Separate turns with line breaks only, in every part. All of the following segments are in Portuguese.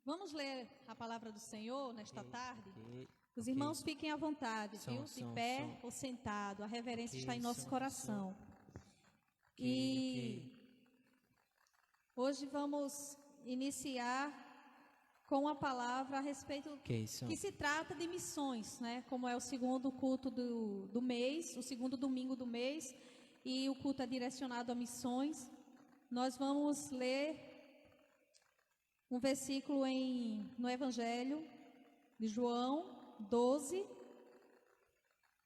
Vamos ler a palavra do Senhor nesta tarde? Os irmãos fiquem à vontade, viu? De pé ou sentado. A reverência está em nosso coração. E hoje vamos iniciar com a palavra a respeito que se trata de missões, né? Como é o segundo culto do mês, o segundo domingo do mês, e o culto é direcionado a missões. Nós vamos ler um versículo no Evangelho de João 12,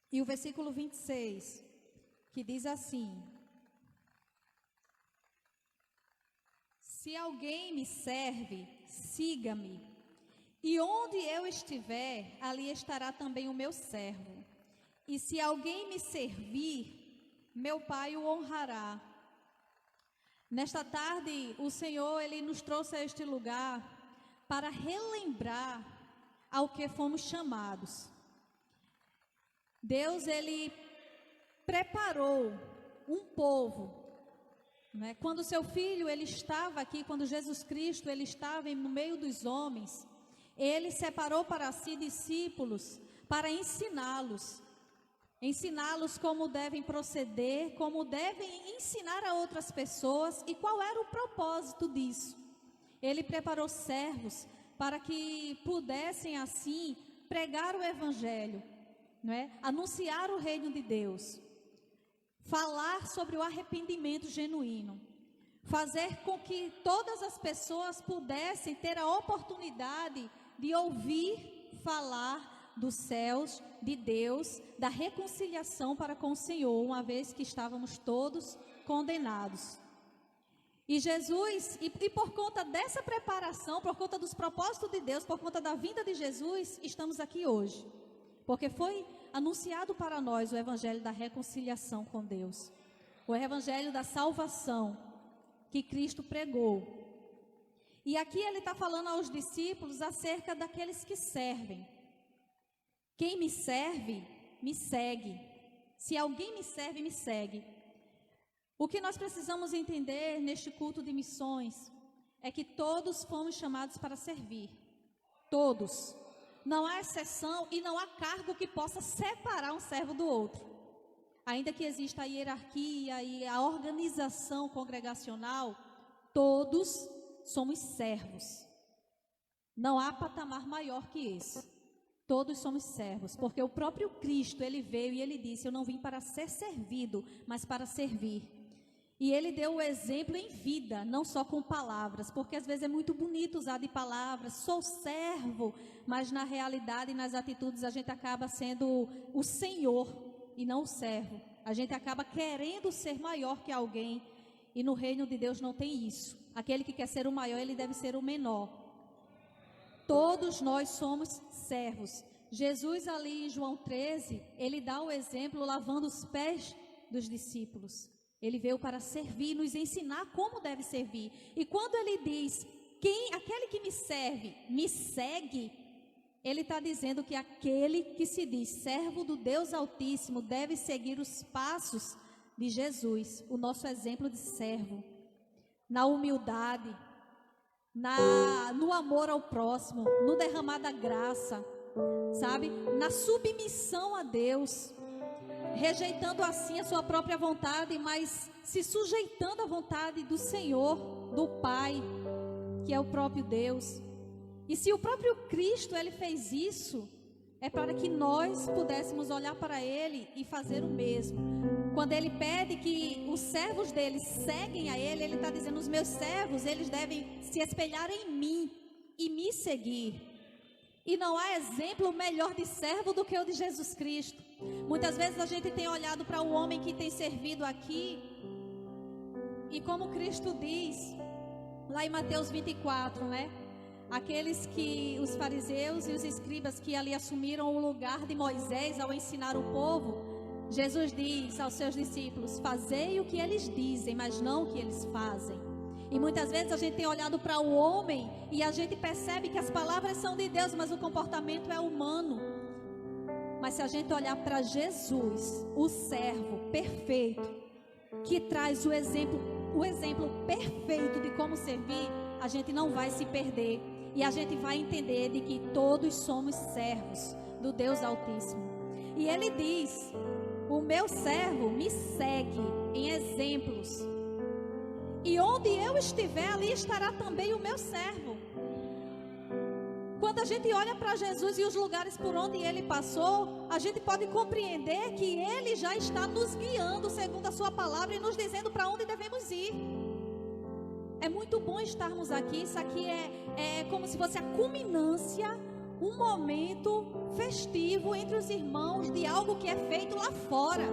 e o versículo 26, que diz assim: Se alguém me serve, siga-me, e onde eu estiver, ali estará também o meu servo. E se alguém me servir, meu Pai o honrará. Nesta tarde, o Senhor, Ele nos trouxe a este lugar para relembrar ao que fomos chamados. Deus, Ele preparou um povo, né? Quando seu Filho, Ele estava aqui, quando Jesus Cristo, Ele estava no meio dos homens, Ele separou para si discípulos para ensiná-los como devem proceder, como devem ensinar a outras pessoas e qual era o propósito disso. Ele preparou servos para que pudessem assim pregar o Evangelho, não é? Anunciar o reino de Deus, falar sobre o arrependimento genuíno, fazer com que todas as pessoas pudessem ter a oportunidade de ouvir falar dos céus, de Deus, da reconciliação para com o Senhor, uma vez que estávamos todos condenados. E Jesus, e por conta dessa preparação, por conta dos propósitos de Deus, por conta da vinda de Jesus, estamos aqui hoje. Porque foi anunciado para nós o Evangelho da reconciliação com Deus, o Evangelho da salvação que Cristo pregou. E aqui ele está falando aos discípulos acerca daqueles que servem. Quem me serve, me segue. Se alguém me serve, me segue. O que nós precisamos entender neste culto de missões é que todos fomos chamados para servir. Todos. Não há exceção e não há cargo que possa separar um servo do outro. Ainda que exista a hierarquia e a organização congregacional, todos somos servos. Não há patamar maior que esse. Todos somos servos, porque o próprio Cristo, Ele veio e Ele disse: eu não vim para ser servido, mas para servir. E Ele deu o exemplo em vida, não só com palavras, porque às vezes é muito bonito usar de palavras, sou servo, mas na realidade, nas atitudes, a gente acaba sendo o Senhor e não o servo. A gente acaba querendo ser maior que alguém, e no reino de Deus não tem isso. Aquele que quer ser o maior, ele deve ser o menor. Todos nós somos servos. Jesus ali em João 13, ele dá o exemplo lavando os pés dos discípulos. Ele veio para servir, nos ensinar como deve servir. E quando ele diz, aquele que me serve, me segue, ele está dizendo que aquele que se diz servo do Deus Altíssimo deve seguir os passos de Jesus, o nosso exemplo de servo, na humildade, no amor ao próximo, no derramar da graça, sabe? Na submissão a Deus, rejeitando assim a sua própria vontade, mas se sujeitando à vontade do Senhor, do Pai, que é o próprio Deus. E se o próprio Cristo, Ele fez isso, é para que nós pudéssemos olhar para Ele e fazer o mesmo. Quando Ele pede que os servos dele seguem a Ele, Ele está dizendo, os meus servos, eles devem se espelhar em mim e me seguir. E não há exemplo melhor de servo do que o de Jesus Cristo. Muitas vezes a gente tem olhado para o homem que tem servido aqui, e como Cristo diz, lá em Mateus 24, né? Os fariseus e os escribas que ali assumiram o lugar de Moisés ao ensinar o povo, Jesus diz aos seus discípulos, fazei o que eles dizem, mas não o que eles fazem. E muitas vezes a gente tem olhado para o homem e a gente percebe que as palavras são de Deus, mas o comportamento é humano. Mas se a gente olhar para Jesus, o servo perfeito, que traz o exemplo perfeito de como servir, a gente não vai se perder. E a gente vai entender de que todos somos servos do Deus Altíssimo. E ele diz: o meu servo me segue em exemplos. E onde eu estiver, ali estará também o meu servo. Quando a gente olha para Jesus e os lugares por onde ele passou, a gente pode compreender que ele já está nos guiando segundo a sua palavra e nos dizendo para onde devemos ir. É muito bom estarmos aqui. Isso aqui é como se fosse a culminância, um momento festivo entre os irmãos de algo que é feito lá fora.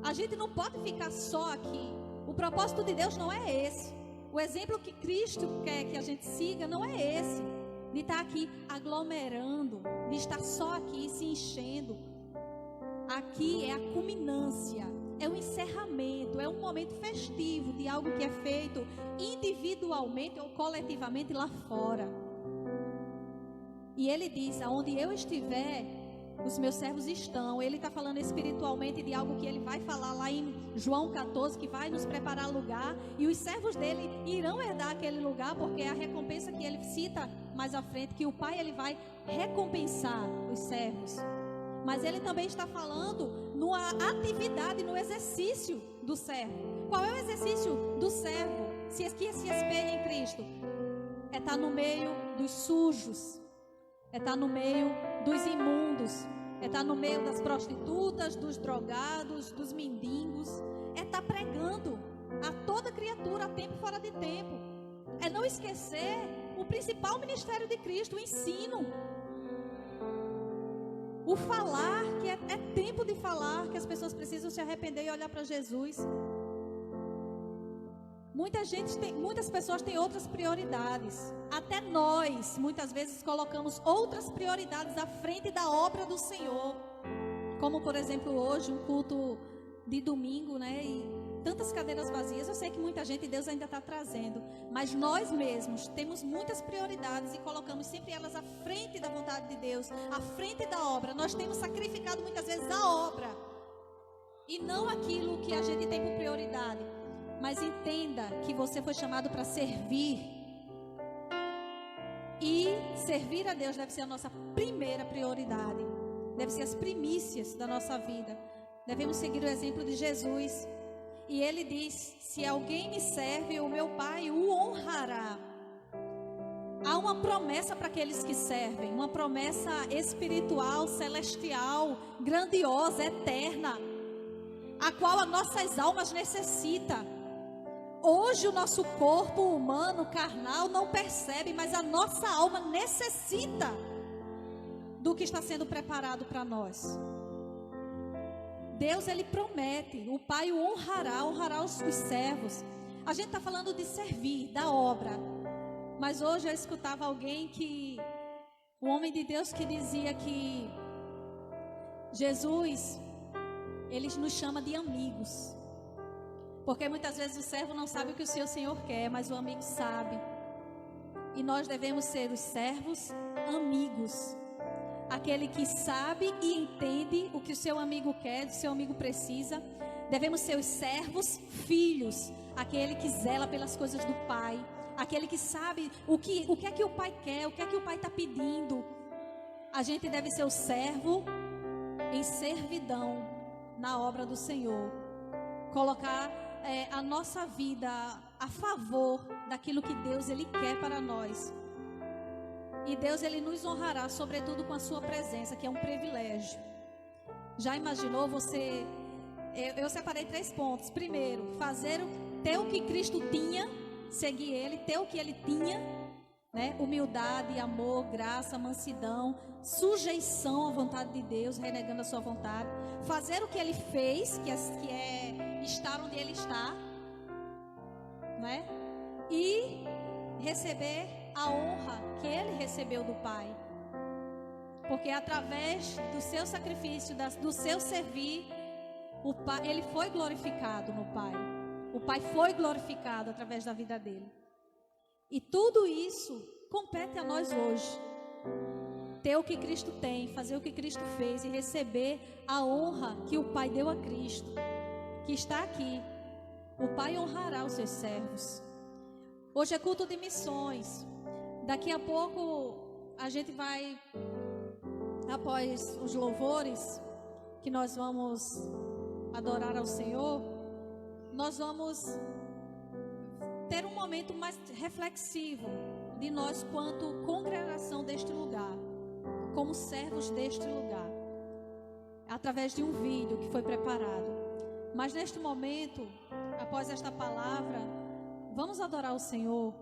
A gente não pode ficar só aqui. O propósito de Deus não é esse. O exemplo que Cristo quer que a gente siga não é esse, de estar aqui aglomerando, de estar só aqui se enchendo. Aqui é a culminância, é o encerramento, é um momento festivo de algo que é feito individualmente ou coletivamente lá fora. E ele diz: aonde eu estiver, os meus servos estão. Ele está falando espiritualmente de algo que ele vai falar lá em João 14, que vai nos preparar lugar, e os servos dele irão herdar aquele lugar, porque é a recompensa que ele cita mais à frente, que o Pai ele vai recompensar os servos. Mas ele também está falando numa atividade, no exercício do servo. Qual é o exercício do servo que se espelha em Cristo? É estar no meio dos sujos, é estar no meio dos imundos, é estar no meio das prostitutas, dos drogados, dos mendigos, é estar pregando a toda criatura, a tempo e fora de tempo. É não esquecer o principal ministério de Cristo, o ensino. O falar, que é tempo de falar, que as pessoas precisam se arrepender e olhar para Jesus. Muitas pessoas têm outras prioridades. Até nós, muitas vezes, colocamos outras prioridades à frente da obra do Senhor. Como, por exemplo, hoje, um culto de domingo, né? E tantas cadeiras vazias. Eu sei que muita gente Deus ainda está trazendo. Mas nós mesmos temos muitas prioridades e colocamos sempre elas à frente da vontade de Deus, à frente da obra. Nós temos sacrificado muitas vezes a obra e não aquilo que a gente tem por prioridade. Mas entenda que você foi chamado para servir. E servir a Deus deve ser a nossa primeira prioridade. Deve ser as primícias da nossa vida. Devemos seguir o exemplo de Jesus. E ele diz: se alguém me serve, o meu Pai o honrará. Há uma promessa para aqueles que servem. Uma promessa espiritual, celestial, grandiosa, eterna, a qual as nossas almas necessitam. Hoje o nosso corpo humano, carnal, não percebe, mas a nossa alma necessita do que está sendo preparado para nós. Deus, ele promete, o Pai o honrará os servos. A gente está falando de servir, da obra. Mas hoje eu escutava alguém um homem de Deus que dizia que Jesus, ele nos chama de amigos. Porque muitas vezes o servo não sabe o que o seu Senhor quer, mas o amigo sabe. E nós devemos ser os servos amigos. Aquele que sabe e entende o que o seu amigo quer, o seu amigo precisa. Devemos ser os servos filhos. Aquele que zela pelas coisas do Pai. Aquele que sabe o que é que o Pai quer, o que é que o Pai está pedindo. A gente deve ser o servo em servidão na obra do Senhor. Colocar a nossa vida a favor daquilo que Deus ele quer para nós. E Deus ele nos honrará, sobretudo com a sua presença, que é um privilégio. Já imaginou você? Eu separei 3 pontos. Primeiro, ter o que Cristo tinha, seguir ele, ter o que ele tinha, né? Humildade, amor, graça, mansidão, sujeição à vontade de Deus, renegando a sua vontade. Fazer o que ele fez, que é estar onde ele está, né? E receber a honra que ele recebeu do Pai. Porque através do seu sacrifício, do seu servir, o Pai, ele foi glorificado no Pai. O Pai foi glorificado através da vida dele. E tudo isso compete a nós hoje. Ter o que Cristo tem, fazer o que Cristo fez e receber a honra que o Pai deu a Cristo, que está aqui. O Pai honrará os seus servos. Hoje é culto de missões. Daqui a pouco a gente vai, após os louvores, que nós vamos adorar ao Senhor, nós vamos ter um momento mais reflexivo de nós quanto congregação deste lugar, como servos deste lugar, através de um vídeo que foi preparado. Mas neste momento, após esta palavra, vamos adorar o Senhor.